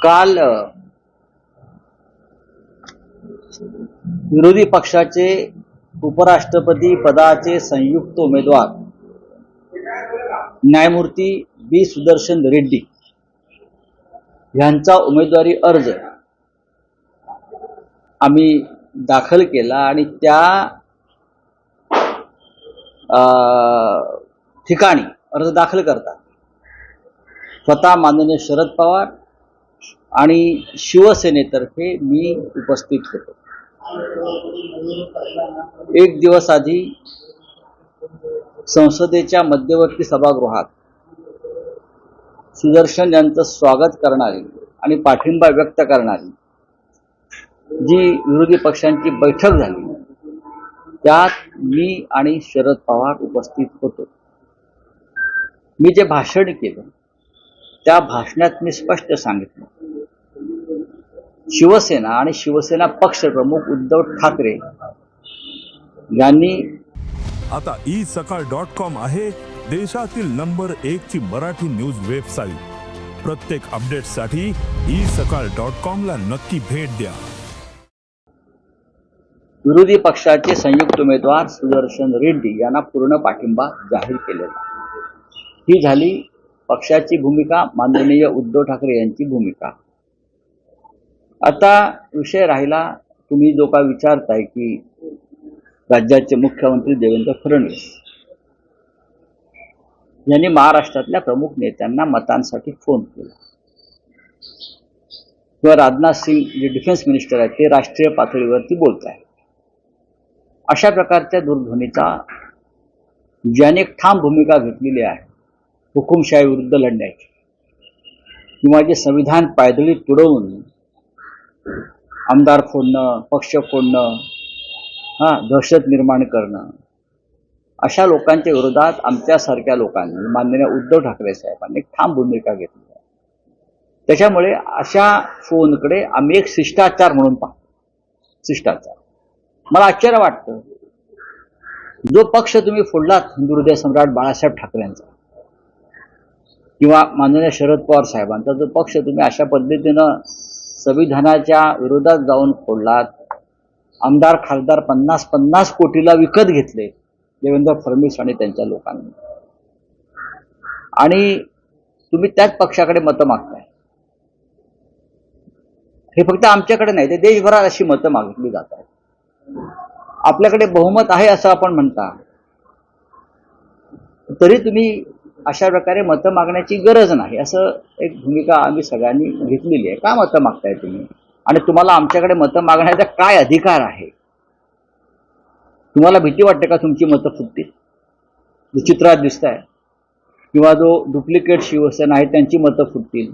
काल विरोधी पक्षाचे उपराष्ट्रपती पदाचे संयुक्त उमेदवार न्यायमूर्ती बी सुदर्शन रेड्डी यांचा उमेदवारी अर्ज आम्ही दाखल केला आणि त्या ठिकाणी अर्ज दाखल करता स्वतः माननीय शरद पवार आणि शिवसेनेतर्फे मी उपस्थित होतो। एक दिवस आधी संसदेच्या मध्यवर्ती सभागृहात सुदर्शन यांचं स्वागत करणारी आणि पाठिंबा व्यक्त करणारी जी विरोधी पक्षांची बैठक झाली त्यात मी आणि शरद पवार उपस्थित होतो। मी जे भाषण केलं त्या भाषणात मी स्पष्ट सांगितलं, शिवसेना आणि शिवसेना पक्षप्रमुख उद्धव ठाकरे यांनी आता isakal.com आहे देशातील नंबर 1 ची मराठी न्यूज वेबसाईट। प्रत्येक अपडेटसाठी isakal.com ला नक्की भेट द्या। विरोधी पक्षाचे संयुक्त उमेदवार सुदर्शन रेड्डी यांना पूर्ण पाठिंबा जाहीर केलेला। ही झाली पक्षाची भूमिका, माननीय उद्धव ठाकरे यांची भूमिका। आता विषय राहिला, तुम्ही जो का विचारताय की राज्याचे मुख्यमंत्री देवेंद्र फडणवीस यांनी महाराष्ट्रातल्या प्रमुख नेत्यांना मतांसाठी फोन केला किंवा राजनाथ सिंग जे डिफेन्स मिनिस्टर आहेत ते राष्ट्रीय पातळीवरती बोलत आहेत, अशा प्रकारच्या दूरध्वनीचा ज्याने एक ठाम भूमिका घेतलेली आहे हुकुमशाही विरुद्ध लढण्याची किंवा जे संविधान पायदळी तुडवून आमदार फोडणं, पक्ष फोडणं, दहशत निर्माण करणं, अशा लोकांच्या विरोधात आमच्यासारख्या लोकांनी, माननीय उद्धव ठाकरे साहेबांनी एक ठाम भूमिका घेतली आहे। त्याच्यामुळे अशा फोनकडे आम्ही एक शिष्टाचार म्हणून पाहतो। शिष्टाचार मला आश्चर्य वाटतं, जो पक्ष तुम्ही फोडलात हिंदू हृदय सम्राट बाळासाहेब ठाकरेंचा किंवा माननीय शरद पवार साहेबांचा जो पक्ष तुम्ही अशा पद्धतीनं संविधानाच्या विरोधात जाऊन फोडलात, आमदार खासदार 50-50 कोटीला विकत घेतले देवेंद्र फडणवीस आणि त्यांच्या लोकांनी, आणि तुम्ही त्याच पक्षाकडे मतं मागताय। हे फक्त आमच्याकडे नाही, ते देशभरात अशी मतं मागितली जात आहेत। आपल्याकडे बहुमत आहे असं आपण म्हणता, तरी तुम्ही अशा प्रकारे मतं मागण्याची गरज नाही असं एक भूमिका आम्ही सगळ्यांनी घेतलेली आहे। का मतं मागताय तुम्ही, आणि तुम्हाला आमच्याकडे मतं मागण्याचा काय अधिकार आहे? तुम्हाला भीती वाटते का तुमची मतं फुटतील, विचित्रात दिसत आहे, किंवा जो डुप्लिकेट शिवसेना आहे त्यांची मतं फुटतील?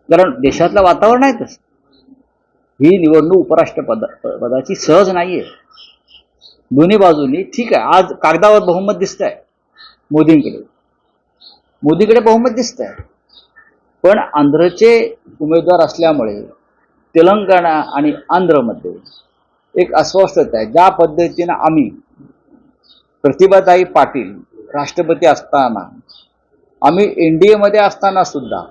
कारण देशातलं वातावरण आहे तसं। ही निवडणूक उपराष्ट्रपदाची सहज नाहीये। दोन्ही बाजूनी ठीक आहे, आज कागदावर बहुमत दिसतंय मोदींकडे बहुमत दिसतंय, पण आंध्रचे उमेदवार असल्यामुळे तेलंगणा आणि आंध्रमध्ये एक अस्वस्थता आहे। ज्या पद्धतीनं आम्ही प्रतिभाताई पाटील राष्ट्रपती असताना, आम्ही एनडीए मध्ये असताना सुद्धा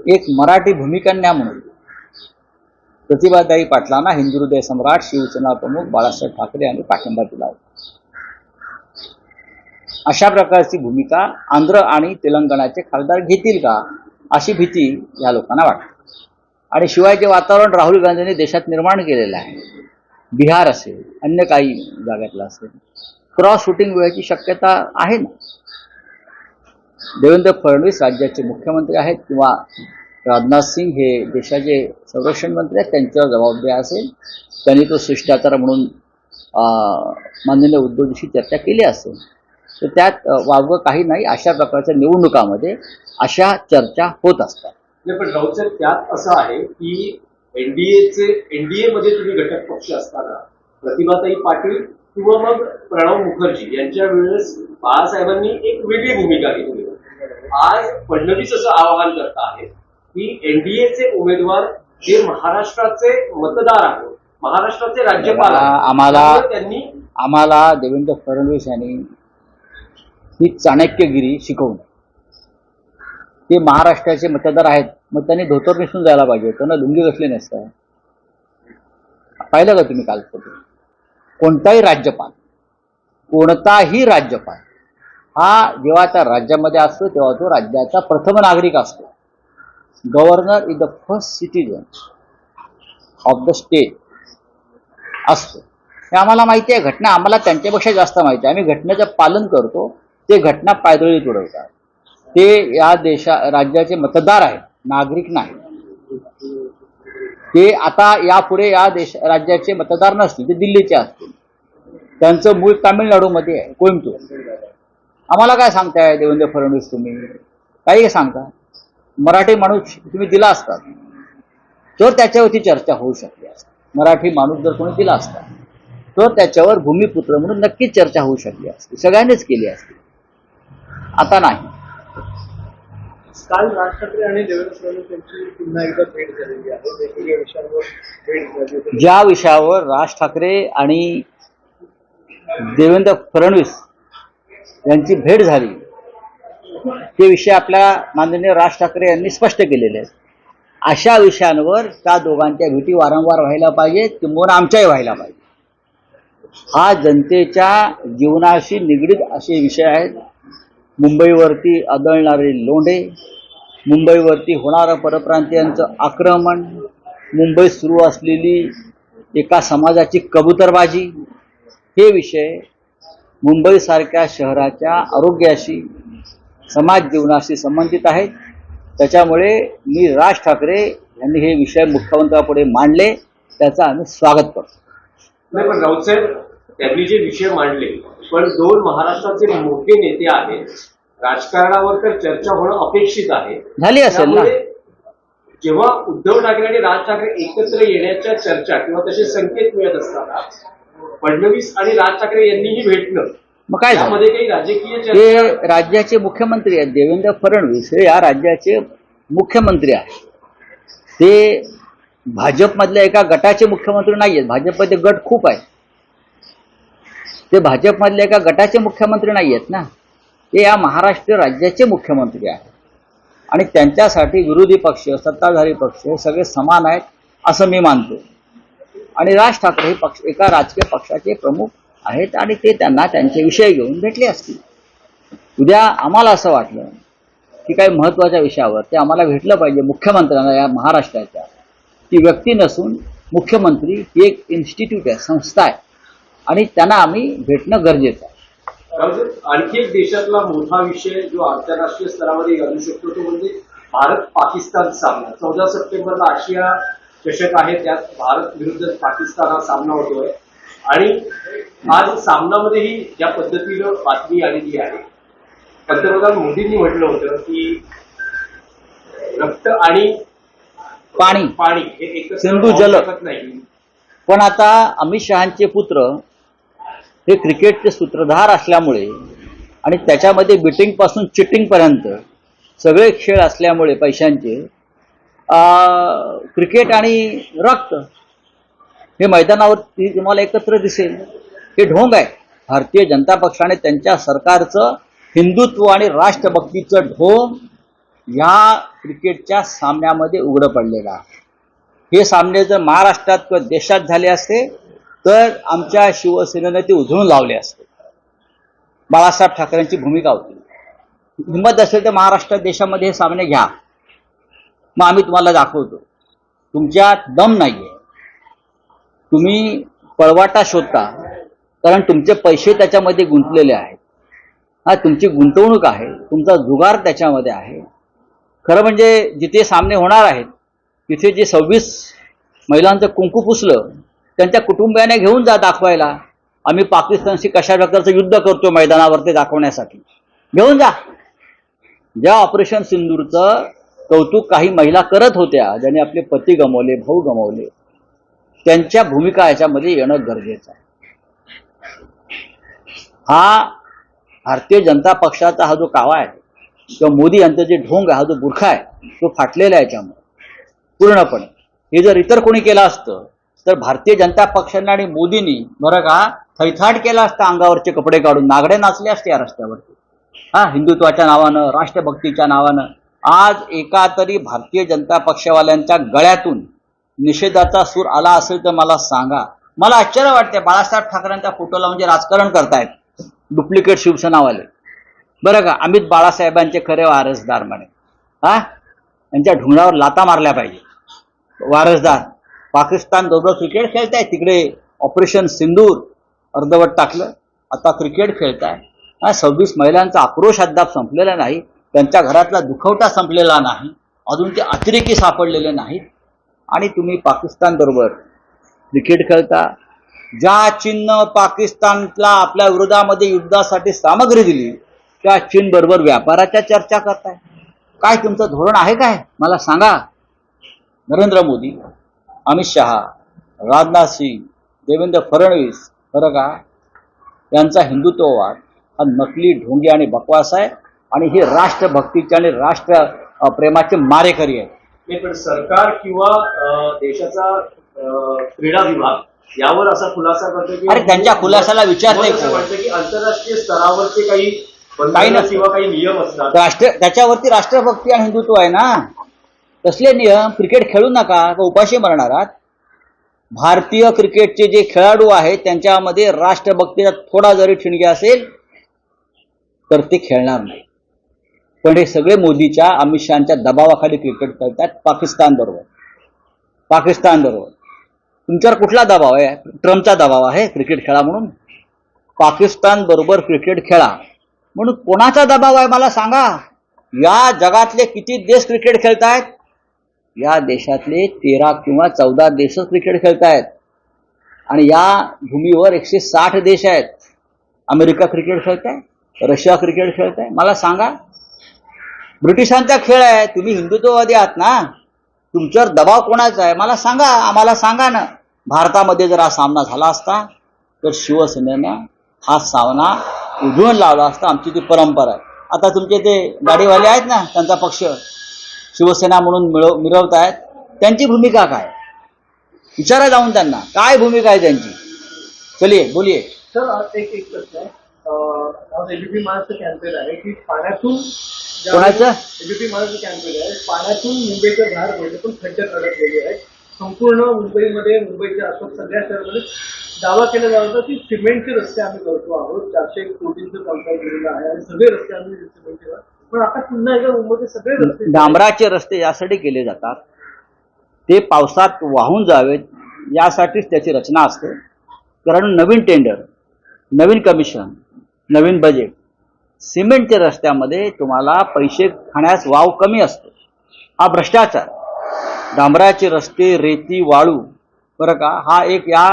एक मराठी भूमिकन्या म्हणून प्रतिभाताई पाटलांना हिंदू हृदय सम्राट शिवसेना प्रमुख बाळासाहेब ठाकरे यांनी पाठिंबा दिला होता। अशा प्रकारची भूमिका आंध्र आणि तेलंगणाचे खासदार घेतील का अशी भीती या लोकांना वाटते। आणि शिवाय जे वातावरण राहुल गांधींनी देशात निर्माण केलेलं आहे, बिहार असेल, अन्य काही जागातलं असेल, क्रॉस शूटिंग व्हायची शक्यता आहे ना। देवेंद्र फडणवीस राज्याचे मुख्यमंत्री आहेत किंवा राजनाथ सिंग हे देशाचे संरक्षण मंत्री आहेत, त्यांच्यावर जबाबदारी असेल, त्यांनी तो शिष्टाचार म्हणून माननीय उद्धवजीशी चर्चा केली असेल, तर त्यात वावगं काही नाही। अशा प्रकारच्या निवडणुकामध्ये अशा चर्चा होत असतात। पण राऊत साहेब, त्यात असं आहे की एनडीए मध्ये तुम्ही घटक पक्ष असताना प्रतिभाताई पाटील किंवा मग प्रणव मुखर्जी यांच्या वेळेस बाळासाहेबांनी एक वेगळी भूमिका घेतली। आज फडणवीस असं आवाहन करत आहेत की एनडीएचे उमेदवार जे महाराष्ट्राचे मतदार आहेत, महाराष्ट्राचे राज्यपाल आहेत, आम्हाला देवेंद्र फडणवीस यांनी ही चाणक्यगिरी शिकवून ते महाराष्ट्राचे मतदार आहेत, मग त्यांनी धोतर नेसून जायला पाहिजे, त्यांना लुंगी कसली नसतं. पाहिलं का तुम्ही काल फोटो? कोणताही राज्यपाल हा जेव्हा त्या राज्यामध्ये असतो तेव्हा तो राज्याचा प्रथम नागरिक असतो. Governor is the first citizen of the state असतो. हे आम्हाला माहिती आहे. घटना आम्हाला त्यांच्यापेक्षा जास्त माहिती आहे. आम्ही घटनेचं पालन करतो. ते घटना पायदळी तुडवतात. ते या राज्याचे मतदार आहेत, नागरिक नाही. ते आता यापुढे या राज्याचे मतदार नसतील, ते दिल्लीचे असतील. त्यांचं मूळ तामिळनाडूमध्ये आहे, कोइंबतूर. आम्हाला काय सांगताय देवेंद्र फडणवीस? तुम्ही काही सांगता. मराठी माणूस तुम्ही दिला असता तर त्याच्यावरती चर्चा होऊ शकली असती. मराठी माणूस जर कोणी दिला असता तर त्याच्यावर भूमिपुत्र म्हणून नक्कीच चर्चा होऊ शकली असती, सगळ्यांनीच केली असती. आता नाही. काल राज ठाकरे आणि देवेंद्र फडणवीस यांची पुन्हा एकदा भेट झालेली आहे. वेगवेगळ्या विषयांवर भेट झाली. ज्या विषयावर राज ठाकरे आणि देवेंद्र फडणवीस यांची भेट झाली ते विषय आपल्या माननीय राज ठाकरे यांनी स्पष्ट केलेले आहेत. अशा विषयांवर त्या दोघांच्या भेटी वारंवार व्हायला पाहिजेत, किंवा आमच्याही व्हायला पाहिजे. हा जनतेच्या जीवनाशी निगडीत असे विषय आहेत. मुंबईवरती आदळणारे लोंढे, मुंबईवरती होणारं परप्रांतीयांचं आक्रमण, मुंबईत सुरू असलेली एका समाजाची कबूतरबाजी, हे विषय मुंबईसारख्या शहराच्या आरोग्याशी, समाज जीवनाशी संबंधित आहेत. त्याच्यामुळे मी राज ठाकरे यांनी हे विषय मुख्यमंत्र्यांपुढे मांडले, त्याचं आम्ही स्वागत करतो. नाही, पण राऊत साहेब त्यांनी जे विषय मांडले, पण दोन महाराष्ट्राचे मोठे नेते आहेत, राजकारणावर तर चर्चा होणं अपेक्षित आहे. झाली असेल ना. जेव्हा उद्धव ठाकरे आणि राज ठाकरे एकत्र येण्याच्या चर्चा किंवा तसे संकेत मिळत असताना फडणवीस आणि राज ठाकरे यांनीही भेटणं, मग काय झालं? त्यामध्ये काही राजकीय ते चर्चा? राज्याचे मुख्यमंत्री आहेत. देवेंद्र फडणवीस हे या राज्याचे मुख्यमंत्री आहेत. ते भाजपमधल्या एका गटाचे मुख्यमंत्री नाही आहेत. भाजपमध्ये गट खूप आहेत. ते भाजपमधल्या एका गटाचे मुख्यमंत्री नाही आहेत ना. ते या महाराष्ट्र राज्याचे मुख्यमंत्री आहेत. आणि त्यांच्यासाठी विरोधी पक्ष, सत्ताधारी पक्ष हे सगळे समान आहेत असं मी मानतो. आणि राज ठाकरे हे एका राजकीय पक्षाचे प्रमुख आहेत आणि ते त्यांना त्यांचे विषय घेऊन भेटले असतील. उद्या आम्हाला असं वाटलं की काही महत्त्वाच्या विषयावर ते आम्हाला भेटलं पाहिजे मुख्यमंत्र्यांना या महाराष्ट्राच्या. ती व्यक्ती नसून मुख्यमंत्री ही एक इन्स्टिट्यूट आहे, संस्था आहे, आणि त्यांना आम्ही भेटणं गरजेचं आहे. आणखी एक देशातला मोठा विषय जो आंतरराष्ट्रीय स्तरामध्ये घालू शकतो तो म्हणजे भारत पाकिस्तान सामना. 14 सप्टेंबरला आशिया चषक आहे, त्यात भारत विरुद्ध पाकिस्तान हा सामना होतोय. आणि आज सामनामध्येही ज्या पद्धतीनं बातमी आलेली आहे, पंतप्रधान मोदींनी म्हटलं होतं की रक्त आणि पाणी हे एकत्र सिंधू जल होऊ शकत नाही. पण आता अमित शहाचे पुत्र हे क्रिकेटचे सूत्रधार असल्यामुळे आणि त्याच्यामध्ये बिटिंग पासून चिटिंग पर्यंत सगळे खेळ असल्यामुळे पैशांचे, क्रिकेट आणि रक्त हे मैदानावर तुम्हाला एकत्र दिसेल. हे ढोंग आहे. भारतीय जनता पक्षाने त्यांच्या सरकारचं हिंदुत्व आणि राष्ट्रभक्तीचं ढोंग या क्रिकेटच्या सामन्यामध्ये उघडं पडलेलं आहे. हे सामने जर महाराष्ट्रात किंवा देशात झाले असते तर आमच्या शिवसेनेने ते उधळून लावले असते. बाळासाहेब ठाकरेंची भूमिका होती. हिंमत असेल तर महाराष्ट्रात देशामध्ये हे सामने घ्या, मग आम्ही तुम्हाला दाखवतो. तुमच्यात दम नाहीये. तुम्ही पळवाटा शोधता कारण तुमचे पैसे त्याच्यामध्ये गुंतलेले आहेत. हा तुमची गुंतवणूक आहे, तुमचा जुगार त्याच्यामध्ये आहे. खरं म्हणजे जिथे सामने होणार आहेत तिथे जे 26 महिलांचं कुंकू पुसलं त्यांच्या कुटुंबियांना घेऊन जा दाखवायला. आम्ही पाकिस्तानशी कशा प्रकारचं युद्ध करतो मैदानावर ते दाखवण्यासाठी घेऊन जा. ज्या ऑपरेशन सिंदूरचं कौतुक काही महिला करत होत्या, ज्यांनी आपले पती गमावले, भाऊ गमावले, त्यांच्या भूमिका याच्यामध्ये येणं गरजेचं आहे. हा भारतीय जनता पक्षाचा हा जो कावा आहे किंवा मोदी यांचं जे ढोंग आहे, हा जो बुरखा आहे, तो फाटलेला आहे याच्यामुळे पूर्णपणे. हे जर इतर कोणी केलं असतं तर भारतीय जनता पक्षाने आणि मोदींनी बरं का थैथाट केला असता, अंगावरचे कपडे काढून नागडे नाचले असते या रस्त्यावरती. हिंदुत्वाच्या नावानं, राष्ट्रभक्तीच्या नावानं. आज एका तरी भारतीय जनता पक्षवाल्यांच्या गळ्यातून निषेधाचा सूर आला असेल तर मला सांगा. मला आश्चर्य वाटते, बाळासाहेब ठाकरेंच्या फोटोला म्हणजे राजकारण करतायत डुप्लिकेट शिवसेनावाले. बरं का, अमित बाळासाहेबांचे खरे वारसदार म्हणे. यांच्या ढुंगणावर लाता मारल्या पाहिजे. वारसदार पाकिस्तान बरोबर क्रिकेट खेळताय, तिकडे ऑपरेशन सिंदूर अर्धवट टाकलं, आता क्रिकेट खेळताय. 26 महिलांचा आक्रोश अद्याप संपलेला नाही, त्यांच्या घरातला दुखवटा संपलेला नाही, अजून ते अतिरेकी सापडलेले नाहीत, आणि तुम्ही पाकिस्तान बरोबर क्रिकेट खेळता. ज्या चीननं पाकिस्तानला आपल्या विरोधामध्ये युद्धासाठी सामग्री दिली त्या चीन बरोबर व्यापाराच्या चर्चा करताय. काय तुमचं धोरण आहे काय मला सांगा. नरेंद्र मोदी, अमित शहा, राजनाथ सिंग, देवेंद्र फडणवीस बरं का, यांचा हिंदुत्ववाद हा नकली, ढोंगी आणि बकवास आहे, आणि हे राष्ट्रभक्तीचे आणि राष्ट्र प्रेमाचे मारेकरी आहेत. नाही, पण सरकार किंवा देशाचा क्रीडा विभाग यावर असा खुलासा करतो की अरे त्यांच्या खुलासाला विचारते वाटतं की आंतरराष्ट्रीय स्तरावरचे काही काही बंधनं किंवा काही नियम असतात. त्याच्यावरती राष्ट्रभक्ती आणि हिंदुत्व आहे ना. तसले नियम क्रिकेट खेळू नका का उपाशी मरणार आहात. भारतीय क्रिकेटचे जे खेळाडू आहेत त्यांच्यामध्ये राष्ट्रभक्तीचा थोडा जरी ठिणगी असेल तर ते खेळणार नाही. पण हे सगळे मोदीच्या, अमित शहाच्या दबावाखाली क्रिकेट खेळतात पाकिस्तान बरोबर. तुमच्यावर कुठला दबाव आहे? ट्रम्पचा दबाव आहे क्रिकेट खेळा म्हणून? पाकिस्तान बरोबर क्रिकेट खेळा म्हणून कोणाचा दबाव आहे मला सांगा. या जगातले किती देश क्रिकेट खेळतायत? या देशातले 13 किंवा 14 देशच क्रिकेट खेळतायत, आणि या भूमीवर 160 देश आहेत. अमेरिका क्रिकेट खेळताय, रशिया क्रिकेट खेळताय. मला सांगा, ब्रिटिशांचा खेळ आहे. तुम्ही हिंदुत्ववादी आहात ना, तुमच्यावर दबाव कोणाचा आहे मला सांगा. आम्हाला सांगा ना. भारतामध्ये जर हा सामना झाला असता तर शिवसेनेनं हा सामना उधळून लावला असता. आमची ती परंपरा आहे. आता तुमचे ते गाडीवाले आहेत ना, त्यांचा पक्ष शिवसेना म्हणून मिरवत आहेत, त्यांची भूमिका काय? विचारा जाऊन त्यांना काय भूमिका आहे त्यांची. चलिए बोलिए. सर एक प्रश्न आहे. आज एबीपी माझं कॅम्पेन आहे की पाण्यातून कोणाचं एबीपी माझं कॅम्पेन आहे, पाण्यातून मुंबईचं धार म्हणजे पण खड्ड्यात अडकलेले आहे. संपूर्ण मुंबईमध्ये, मुंबईच्या आसपास सगळ्या शहरामध्ये दावा केला जात होता की सिमेंटचे रस्ते आम्ही करतो आहोत. 400 कोटींचं कॉन्ट्रॅक्ट दिलेलं आहे आणि सगळे रस्ते आम्ही सिमेंटचे. पण आता पुन्हा एकदा मुंबईचे सगळे रस्ते डांबराचे रस्ते यासाठी केले जातात, ते पावसात वाहून जावेत यासाठीच त्याची रचना असते. कारण नवीन टेंडर, नवीन कमिशन, नवीन बजेट, सिमेंटच्या रस्त्यामध्ये तुम्हाला पैसे खाण्यास वाव कमी असतो. हा भ्रष्टाचार. डांबराचे रस्ते, रेती, वाळू बरं का, हा एक या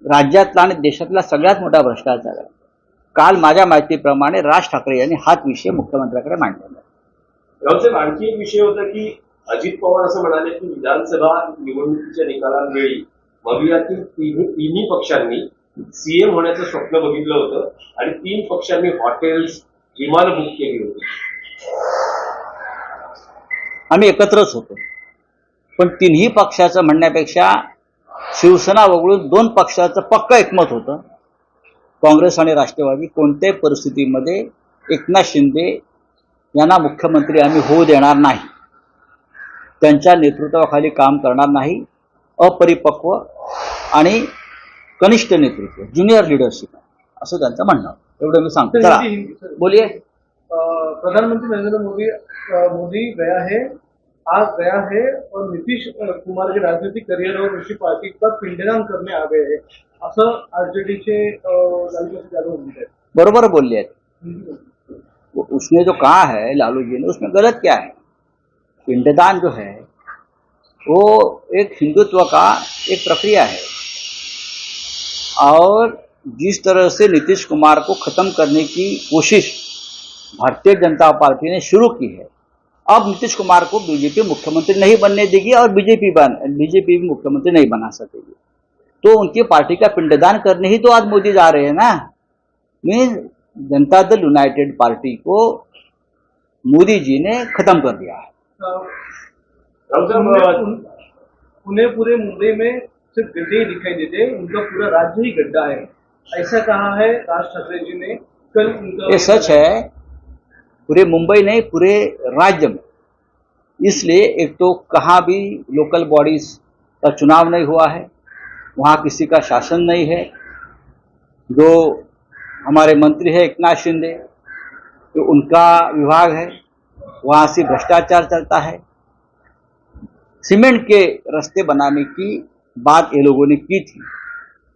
राज्यातला आणि देशातला सगळ्यात मोठा भ्रष्टाचार आहे. काल माझ्या माहितीप्रमाणे राज ठाकरे यांनी हाच विषय मुख्यमंत्र्यांकडे मांडलेला आहे. रावसाहेब, आणखी एक विषय होता की अजित पवार असं म्हणाले की विधानसभा निवडणुकीच्या निकालांवेळी मवियातील तिन्ही पक्षांनी सीएम होण्याचं स्वप्न बघितलं होतं आणि 3 पक्षांनी हॉटेल्स, विमानं बुक केली होती. आम्ही एकत्रच होतो, पण तिन्ही पक्षाचं म्हणण्यापेक्षा शिवसेना वगळून 2 पक्षाचं पक्का एकमत होतं. काँग्रेस आणि राष्ट्रवादी कोणत्याही परिस्थितीमध्ये एकनाथ शिंदे यांना मुख्यमंत्री आम्ही होऊ देणार नाही, त्यांच्या नेतृत्वाखाली काम करणार नाही. अपरिपक्व आणि कनिष्ठ नेतृत्व, ज्युनियर लिडरशिप असं त्यांचं म्हणणं. एवढं मी सांगतो. चला बोलिये. प्रधानमंत्री नरेंद्र मोदी गया है, आज गया है और नीतीश कुमार के राजनीतिक करियर और उनकी पार्टी का पिंडदान करने आ गए हैं, असं आरजेडीचे लालू है. बरोबर बोलले आहेत. उसने जो कहा है लालू जी ने, उसमें गलत क्या है? पिंडदान जो है वो एक हिंदुत्व का एक प्रक्रिया है, और जिस तरह से नीतीश कुमार को खत्म करने की कोशिश भारतीय जनता पार्टी ने शुरू की है, अब नीतीश कुमार को बीजेपी मुख्यमंत्री नहीं बनने देगी और बीजेपी भी मुख्यमंत्री नहीं बना सकेगी. तो उनकी पार्टी का पिंडदान करने ही तो आज मोदी जा रहे हैं ना. मीन जनता दल यूनाइटेड पार्टी को मोदी जी ने खत्म कर दिया है. उन्हें पूरे मुंबई में सिर्फ गड्ढे ही दिखाई देते, उनका पूरा राज्य ही गड्ढा है, ऐसा कहा है राज ठाकरे जी ने कल. ये सच है. पूरे मुंबई नहीं, पूरे राज्य में। इसलिए एक तो कहाँ भी लोकल बॉडीज का चुनाव नहीं हुआ है, वहाँ किसी का शासन नहीं है। जो हमारे मंत्री है एकनाथ शिंदे, तो उनका विभाग है, वहाँ से भ्रष्टाचार चलता है। सीमेंट के रास्ते बनाने की बात ये लोगों ने की थी,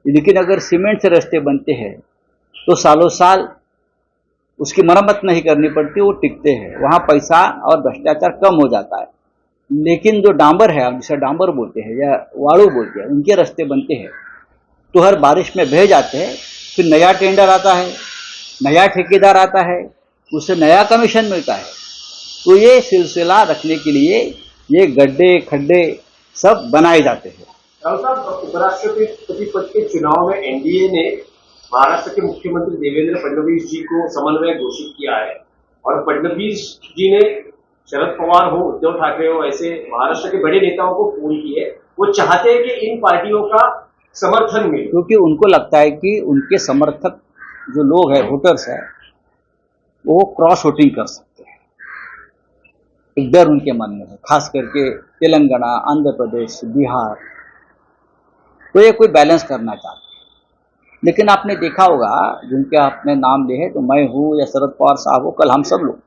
लेकिन अगर सीमेंट से रास्ते बनते हैं तो सालों साल उसकी मरम्मत नहीं करनी पड़ती, वो टिकते हैं। वहाँ पैसा और भ्रष्टाचार कम हो जाता है। लेकिन जो डांबर है, जिसे डांबर बोलते हैं या वाड़ू बोलते हैं, उनके रास्ते बनते हैं तो हर बारिश में बह जाते हैं। फिर नया टेंडर आता है, नया ठेकेदार आता है, उसे नया कमीशन मिलता है। तो ये सिलसिला रखने के लिए ये गड्ढे खड्डे सब बनाए जाते हैं। राव साहब, उपराष्ट्रपति पद के चुनाव में एनडीए ने महाराष्ट्र के मुख्यमंत्री देवेंद्र फडणवीस जी को समन्वय घोषित किया है और फडणवीस जी ने शरद पवार हो, उद्धव ठाकरे हो, ऐसे महाराष्ट्र के बड़े नेताओं को फोन किए। वो चाहते हैं कि इन पार्टियों का समर्थन मिले, क्योंकि उनको लगता है कि उनके समर्थक जो लोग हैं, वोटर्स हैं, वो क्रॉस वोटिंग कर सकते हैं। एक डर उनके मन में है, खास करके तेलंगाना, आंध्र प्रदेश, बिहार, तो ये कोई बैलेंस करना चाहते हैं। लेकिन आपने देखा होगा, जिनके आपने नाम लिए हैं, तो मैं हूँ या शरद पवार साहब हो, कल हम सब लोग,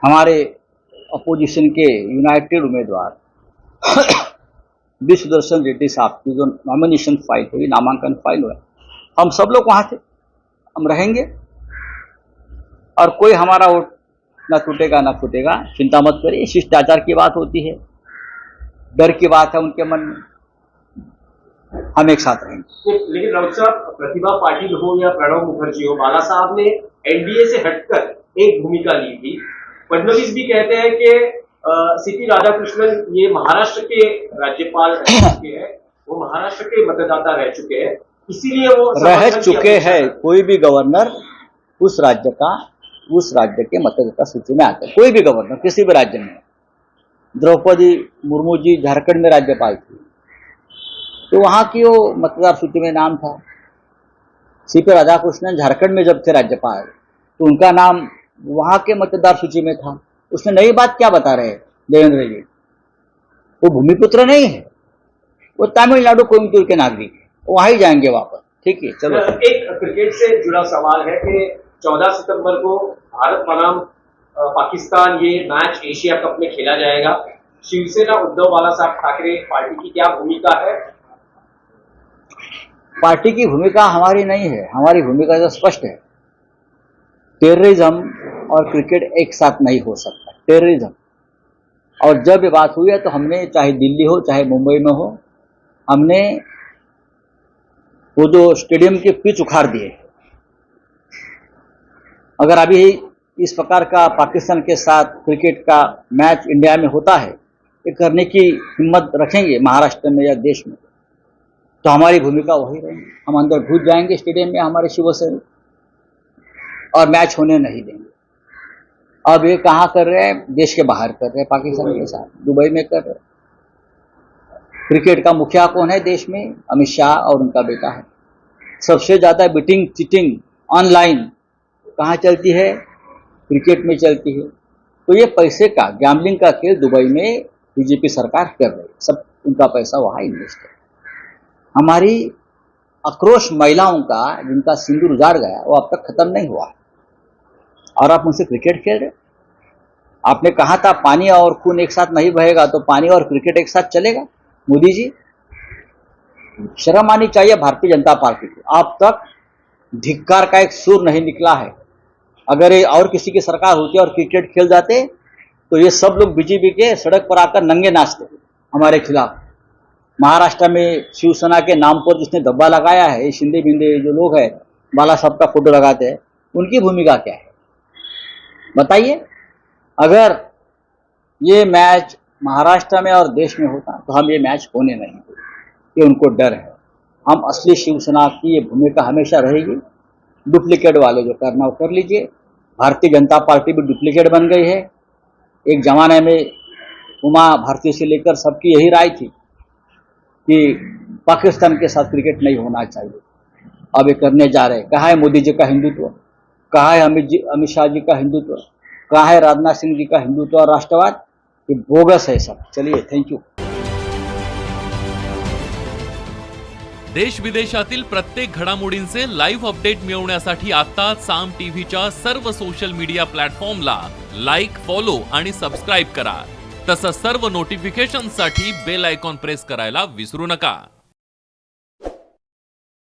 हमारे अपोजिशन के यूनाइटेड उम्मीदवार बी सुदर्शन रेड्डी साहब की जो नॉमिनेशन फाइल हुई, नामांकन फाइल हुआ, हम सब लोग वहां थे, हम रहेंगे और कोई हमारा वोट ना टूटेगा ना फूटेगा, चिंता मत करिए। शिष्टाचार की बात होती है, डर की बात है उनके मन में, हम एक साथ रहेंगे। लेकिन राउत साहब, प्रतिभा पाटिल हो या प्रणब मुखर्जी हो, बाला साहब ने एनडीए से हटकर एक भूमिका ली थी। फडणवीस भी कहते हैं कि सीपी राधाकृष्णन ये महाराष्ट्र के राज्यपाल रह चुके हैं, वो महाराष्ट्र के मतदाता रह चुके हैं, इसीलिए वो रह चुके हैं। कोई भी गवर्नर उस राज्य के मतदाता सूची में आता है, कोई भी गवर्नर किसी भी राज्य में। द्रौपदी मुर्मू जी झारखंड में राज्यपाल थी, तो वहां की वो मतदार सूची में नाम था। सीपी राधाकृष्णन झारखंड में जब थे राज्यपाल, तो उनका नाम वहां के मतदार सूची में था। उसने नई बात क्या बता रहे देवेंद्र जी? वो भूमिपुत्र नहीं है, वो तमिलनाडु कोयम्बटूर के नागरिक है, वहां ही जाएंगे वापस। ठीक है, चलो। एक क्रिकेट से जुड़ा सवाल है कि 14 सितंबर को भारत बनाम पाकिस्तान ये मैच एशिया कप में खेला जाएगा। शिवसेना उद्धव बाला साहब ठाकरे पार्टी की क्या भूमिका है? पार्टी की भूमिका हमारी नहीं है, हमारी भूमिका तो स्पष्ट है। टेररिज्म और क्रिकेट एक साथ नहीं हो सकता। टेररिज्म, और जब ये बात हुई है तो हमने, चाहे दिल्ली हो चाहे मुंबई में हो, हमने वो जो स्टेडियम के पिच उखाड़ दिए। अगर अभी इस प्रकार का पाकिस्तान के साथ क्रिकेट का मैच इंडिया में होता है, ये करने की हिम्मत रखेंगे महाराष्ट्र में या देश में, तो हमारी भूमिका वही रहेगी। हम अंदर घुस जाएंगे स्टेडियम में, हमारे शिवसेना, और मैच होने नहीं देंगे। अब ये कहाँ कर रहे हैं? देश के बाहर कर रहे हैं, पाकिस्तान के साथ, दुबई में कर रहे हैं। क्रिकेट का मुखिया कौन है देश में? अमित शाह और उनका बेटा है। सबसे ज्यादा बेटिंग चीटिंग ऑनलाइन कहाँ चलती है? क्रिकेट में चलती है। तो ये पैसे का, गैम्बलिंग का खेल दुबई में बीजेपी सरकार कर रही है, सब उनका पैसा वहां इन्वेस्ट है। हमारी आक्रोश महिलाओं का, जिनका सिंदूर उजाड़ गया, वो अब तक खत्म नहीं हुआ, और आप उनसे क्रिकेट खेल रहे। आपने कहा था पानी और खून एक साथ नहीं बहेगा, तो पानी और क्रिकेट एक साथ चलेगा? मोदी जी, शर्म आनी चाहिए भारतीय जनता पार्टी को। अब तक धिक्कार का एक सुर नहीं निकला है। अगर ये और किसी की सरकार होती और क्रिकेट खेल जाते, तो ये सब लोग बीजेपी के सड़क पर आकर नंगे नाचते हमारे खिलाफ। महाराष्ट्र में शिवसेना के नाम पर जिसने धब्बा लगाया है, ये शिंदे बिंदे जो लोग हैं, बाला साहब का फोटो लगाते हैं, उनकी भूमिका क्या है बताइए? अगर ये मैच महाराष्ट्र में और देश में होता तो हम ये मैच होने नहीं देते, ये उनको डर है। हम असली शिवसेना की ये भूमिका हमेशा रहेगी। डुप्लीकेट वाले जो करना वो कर लीजिए। भारतीय जनता पार्टी भी डुप्लीकेट बन गई है। एक जमाने में उमा भारती से लेकर सबकी यही राय थी कि पाकिस्तान के साथ क्रिकेट नहीं होना चाहिए। अब ये करने जा रहे हैं। कहाँ है मोदी जी का हिंदुत्व? कहा है अमित शाह जी का हिंदुत्व, कहा है राजनाथ सिंह जी का हिंदुत्व और राष्ट्रवाद, ये बोगस है सब। चलिए, थैंक यू। देश विदेशातील प्रत्येक घडामोडींचे लाईव्ह अपडेट मिळवण्यासाठी आता साम टीव्हीच्या सर्व सोशल मीडिया प्लॅटफॉर्मला लाईक, फॉलो आणि सबस्क्राईब करा। तसंच सर्व नोटिफिकेशनसाठी बेल आयकॉन प्रेस करायला विसरू नका।